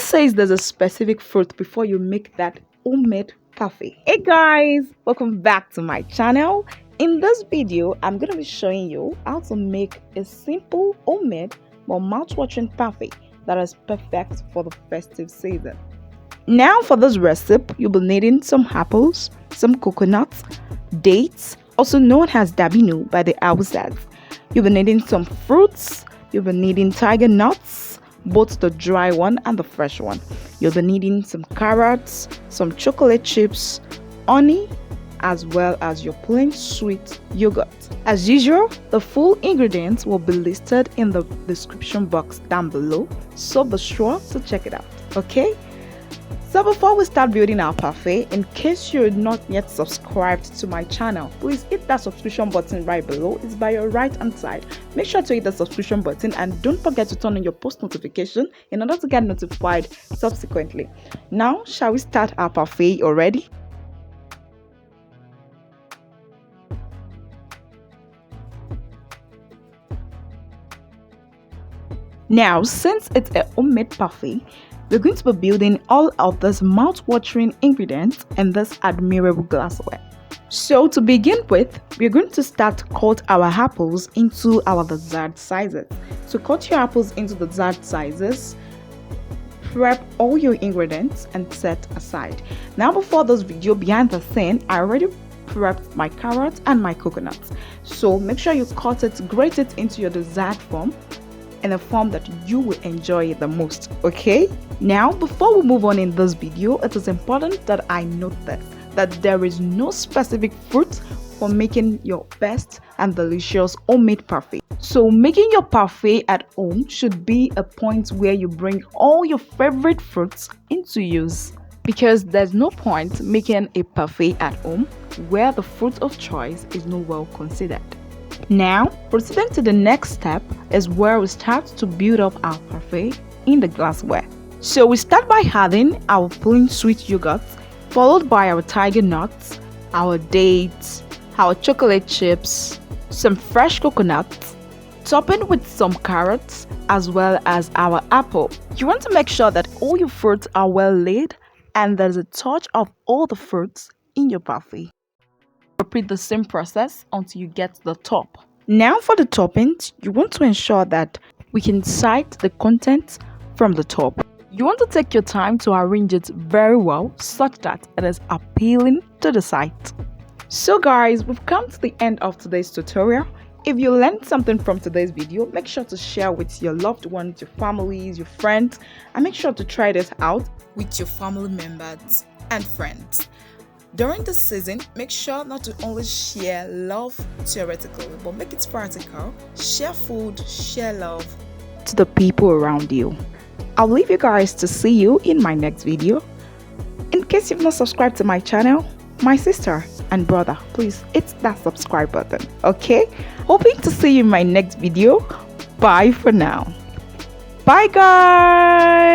says there's a specific fruit before you make that homemade parfait? Hey guys, welcome back to my channel. In this video, I'm going to be showing you how to make a simple homemade but mouth-watering parfait that is perfect for the festive season. Now for this recipe, you'll be needing some apples, some coconuts, dates, also known as Dabino by the Hausas. You'll be needing some fruits, you'll be needing tiger nuts, both the dry one and the fresh one. You'll be needing some carrots, some chocolate chips, honey, as well as your plain sweet yogurt. As usual, the full ingredients will be listed in the description box down below, so be sure to check it out, okay? So before we start building our parfait, in case you're not yet subscribed to my channel, please hit that subscription button right below. It's by your right hand side. Make sure to hit the subscription button and don't forget to turn on your post notification in order to get notified subsequently. Now, shall we start our parfait already? Now, since it's a homemade parfait, we're going to be building all of these mouth-watering ingredients in this admirable glassware. So to begin with, we're going to start cut our apples into our desired sizes. So cut your apples into the desired sizes, prep all your ingredients and set aside. Now before this video behind the scene, I already prepped my carrots and my coconuts. So make sure you cut it, grate it into your desired form, in a form that you will enjoy the most, okay? Now, before we move on in this video, it is important that I note that there is no specific fruit for making your best and delicious homemade parfait. So making your parfait at home should be a point where you bring all your favorite fruits into use, because there's no point making a parfait at home where the fruit of choice is not well considered. Now, proceeding to the next step is where we start to build up our parfait in the glassware. So we start by adding our plain sweet yogurt, followed by our tiger nuts, our dates, our chocolate chips, some fresh coconuts, topping with some carrots, as well as our apple. You want to make sure that all your fruits are well laid and there's a touch of all the fruits in your parfait. Repeat the same process until you get to the top. Now for the toppings, you want to ensure that we can sight the contents from the top. You want to take your time to arrange it very well such that it is appealing to the sight. So guys, we've come to the end of today's tutorial. If you learned something from today's video, make sure to share with your loved ones, your families, your friends, and make sure to try this out with your family members and friends. During this season, make sure not to only share love theoretically, but make it practical. Share food, share love to the people around you. I'll leave you guys to see you in my next video. In case you've not subscribed to my channel, my sister and brother, please hit that subscribe button, okay? Hoping to see you in my next video. Bye for now. Bye guys!